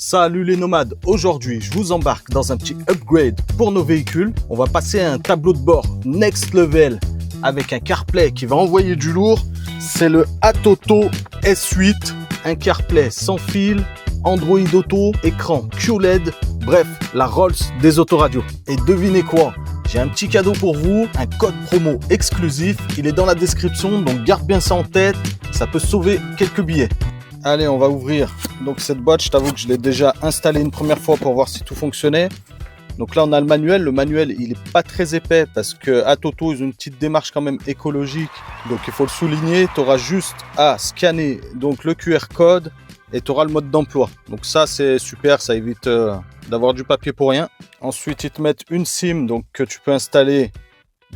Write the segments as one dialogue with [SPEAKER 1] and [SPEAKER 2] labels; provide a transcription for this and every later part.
[SPEAKER 1] Salut les nomades, aujourd'hui je vous embarque dans un petit upgrade pour nos véhicules. On va passer à un tableau de bord next level avec un CarPlay qui va envoyer du lourd. C'est le ATOTO S8, un CarPlay sans fil, Android Auto, écran QLED, bref, la Rolls des autoradios. Et devinez quoi? J'ai un petit cadeau pour vous, un code promo exclusif, il est dans la description, donc garde bien ça en tête, ça peut sauver quelques billets. Allez, on va ouvrir donc cette boîte. Je t'avoue que je l'ai déjà installée une première fois pour voir si tout fonctionnait. Donc là, on a le manuel. Le manuel, il est pas très épais parce que ATOTO, ils ont une petite démarche quand même écologique. Donc il faut le souligner. Tu auras juste à scanner donc le QR code et tu auras le mode d'emploi. Donc ça, c'est super. Ça évite d'avoir du papier pour rien. Ensuite, ils te mettent une SIM donc que tu peux installer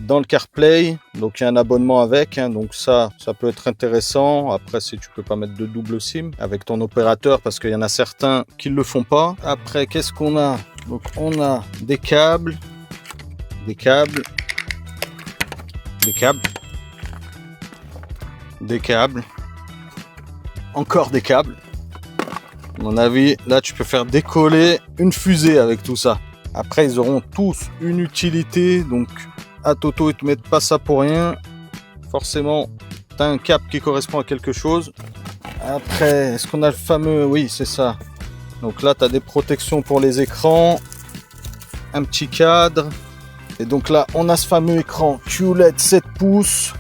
[SPEAKER 1] dans le CarPlay, donc il y a un abonnement avec, donc ça peut être intéressant. Après, si tu peux pas mettre de double SIM avec ton opérateur, parce qu'il y en a certains qui le font pas. Après, qu'est-ce qu'on a? Donc on a des câbles, encore des câbles. À mon avis, là tu peux faire décoller une fusée avec tout ça. Après, ils auront tous une utilité, donc ATOTO, ils te mettent pas ça pour rien. Forcément, tu as un câble qui correspond à quelque chose. Après, est-ce qu'on a le fameux... Oui, c'est ça. Donc là, tu as des protections pour les écrans. Un petit cadre. Et donc là, on a ce fameux écran QLED 7 pouces.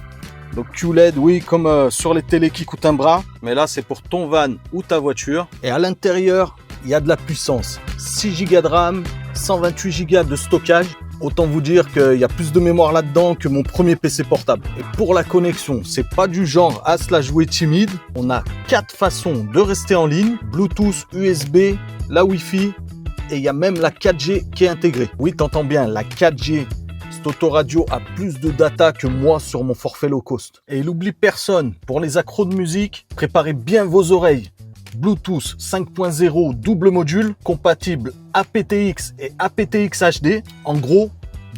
[SPEAKER 1] Donc QLED, oui, comme sur les télés qui coûtent un bras. Mais là, c'est pour ton van ou ta voiture. Et à l'intérieur, il y a de la puissance. 6 Go de RAM, 128 Go de stockage. Autant vous dire qu'il y a plus de mémoire là-dedans que mon premier PC portable. Et pour la connexion, c'est pas du genre à se la jouer timide. On a 4 façons de rester en ligne. Bluetooth, USB, la Wi-Fi et il y a même la 4G qui est intégrée. Oui, t'entends bien, la 4G. Cette autoradio a plus de data que moi sur mon forfait low cost. Et il oublie personne. Pour les accros de musique, préparez bien vos oreilles. Bluetooth 5.0 double module, compatible aptX et aptX HD. En gros,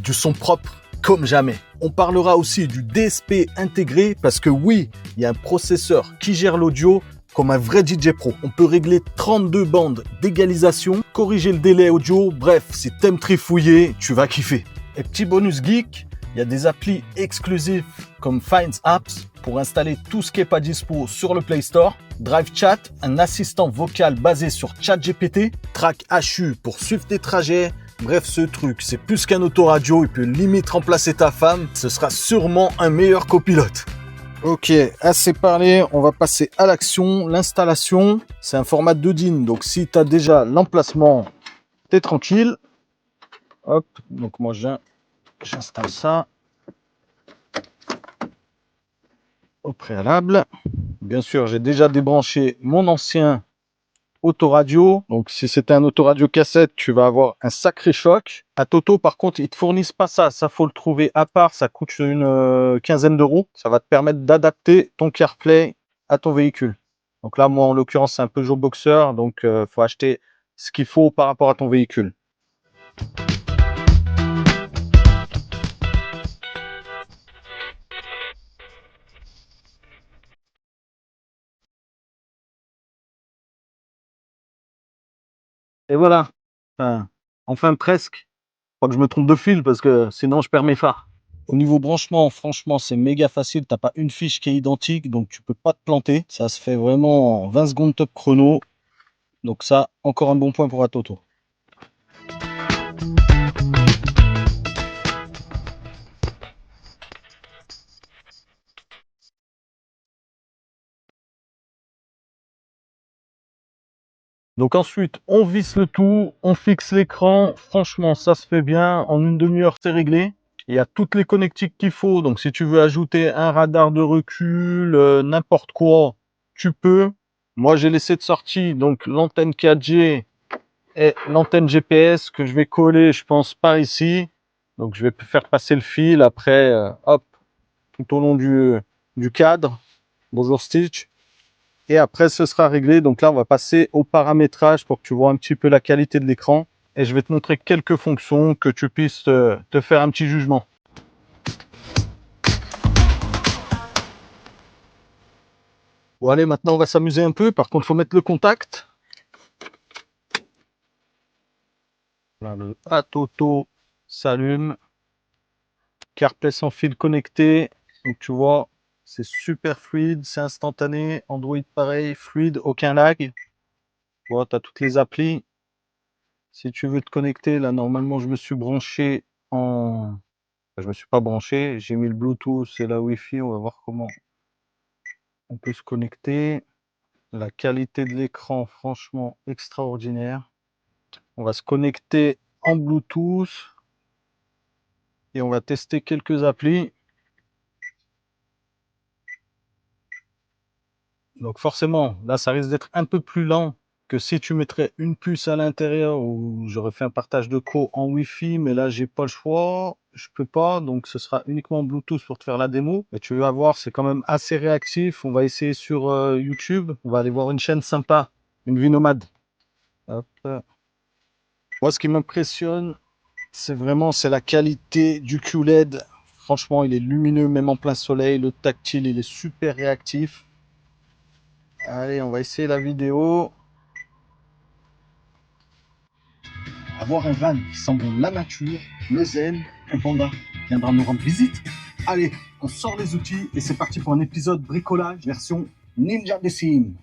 [SPEAKER 1] du son propre comme jamais. On parlera aussi du DSP intégré parce que oui, il y a un processeur qui gère l'audio comme un vrai DJ Pro. On peut régler 32 bandes d'égalisation, corriger le délai audio. Bref, si t'aimes trifouiller, tu vas kiffer. Et petit bonus geek, il y a des applis exclusives comme Finds Apps pour installer tout ce qui n'est pas dispo sur le Play Store. Drive Chat, un assistant vocal basé sur ChatGPT. Track HU pour suivre tes trajets. Bref, ce truc, c'est plus qu'un autoradio. Il peut limite remplacer ta femme. Ce sera sûrement un meilleur copilote. Ok, assez parlé. On va passer à l'action. L'installation, c'est un format 2 DIN. Donc si tu as déjà l'emplacement, t'es tranquille. Hop, donc moi j'installe ça au préalable. Bien sûr, j'ai déjà débranché mon ancien autoradio. Donc, si c'était un autoradio cassette, tu vas avoir un sacré choc. ATOTO, par contre, ils te fournissent pas ça. Ça, faut le trouver à part. Ça coûte une quinzaine d'euros. Ça va te permettre d'adapter ton CarPlay à ton véhicule. Donc là, moi, en l'occurrence, c'est un Peugeot Boxer. Donc, faut acheter ce qu'il faut par rapport à ton véhicule. Et voilà. Enfin presque. Je crois que je me trompe de fil parce que sinon je perds mes phares. Au niveau branchement, franchement, c'est méga facile. T'as pas une fiche qui est identique, donc tu peux pas te planter. Ça se fait vraiment en 20 secondes top chrono. Donc ça, encore un bon point pour ATOTO. Donc ensuite, on visse le tout, on fixe l'écran. Franchement, ça se fait bien. En une demi-heure, c'est réglé. Il y a toutes les connectiques qu'il faut. Donc si tu veux ajouter un radar de recul, n'importe quoi, tu peux. Moi, j'ai laissé de sortie donc l'antenne 4G et l'antenne GPS que je vais coller, je pense, par ici. Donc je vais faire passer le fil après, hop, tout au long du cadre. Bonjour Stitch. Et après, ce sera réglé. Donc là, on va passer au paramétrage pour que tu vois un petit peu la qualité de l'écran. Et je vais te montrer quelques fonctions que tu puisses te faire un petit jugement. Bon, allez, maintenant, on va s'amuser un peu. Par contre, il faut mettre le contact. Voilà, le Atoto s'allume. CarPlay sans fil connecté. Donc tu vois, c'est super fluide, c'est instantané. Android pareil, fluide, aucun lag. Tu vois, tu as toutes les applis. Si tu veux te connecter, là normalement je me suis branché en... Enfin, je me suis pas branché, j'ai mis le Bluetooth et la Wi-Fi. On va voir comment on peut se connecter. La qualité de l'écran, franchement extraordinaire. On va se connecter en Bluetooth et on va tester quelques applis. Donc forcément, là, ça risque d'être un peu plus lent que si tu mettrais une puce à l'intérieur où j'aurais fait un partage de co en Wi-Fi, mais là, j'ai pas le choix. Je peux pas, donc ce sera uniquement Bluetooth pour te faire la démo. Mais tu vas voir, c'est quand même assez réactif. On va essayer sur YouTube. On va aller voir une chaîne sympa, une vie nomade. Hop. Moi, ce qui m'impressionne, c'est la qualité du QLED. Franchement, il est lumineux même en plein soleil. Le tactile, il est super réactif. Allez, on va essayer la vidéo. Avoir un van qui semble la nature, le zen, un panda viendra nous rendre visite. Allez, on sort les outils et c'est parti pour un épisode bricolage version Ninja des Sims.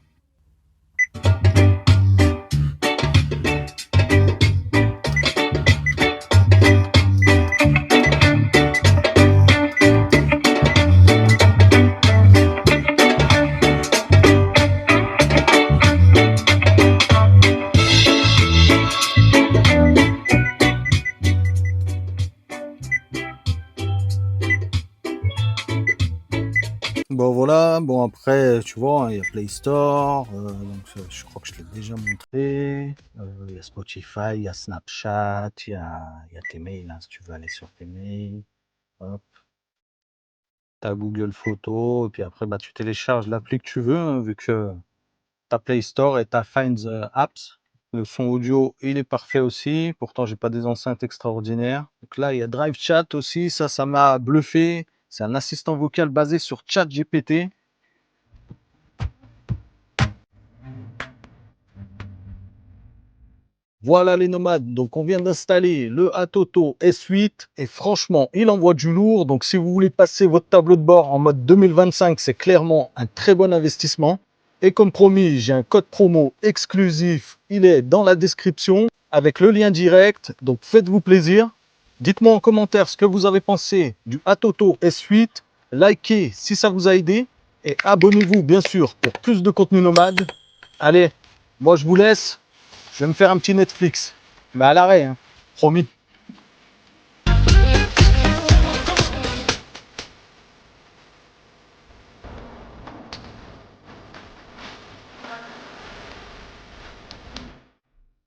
[SPEAKER 1] Bon voilà, bon après tu vois, il y a Play Store, donc je crois que je l'ai déjà montré. Il y a Spotify, il y a Snapchat, il y a tes mails, hein, si tu veux aller sur tes mails. Hop. Tu as Google Photos, et puis après bah, tu télécharges l'appli que tu veux, hein, vu que tu as Play Store et tu as Find the Apps. Le son audio, il est parfait aussi. Pourtant, j'ai pas des enceintes extraordinaires. Donc là, il y a Drive Chat aussi. Ça m'a bluffé. C'est un assistant vocal basé sur ChatGPT. Voilà les nomades, donc on vient d'installer le Atoto S8 et franchement il envoie du lourd, donc si vous voulez passer votre tableau de bord en mode 2025, c'est clairement un très bon investissement. Et comme promis, j'ai un code promo exclusif, il est dans la description avec le lien direct, donc faites-vous plaisir. Dites-moi en commentaire ce que vous avez pensé du Atoto S8, likez si ça vous a aidé et abonnez-vous bien sûr pour plus de contenu nomade. Allez, moi je vous laisse. Je vais me faire un petit Netflix. Mais à l'arrêt, hein. Promis.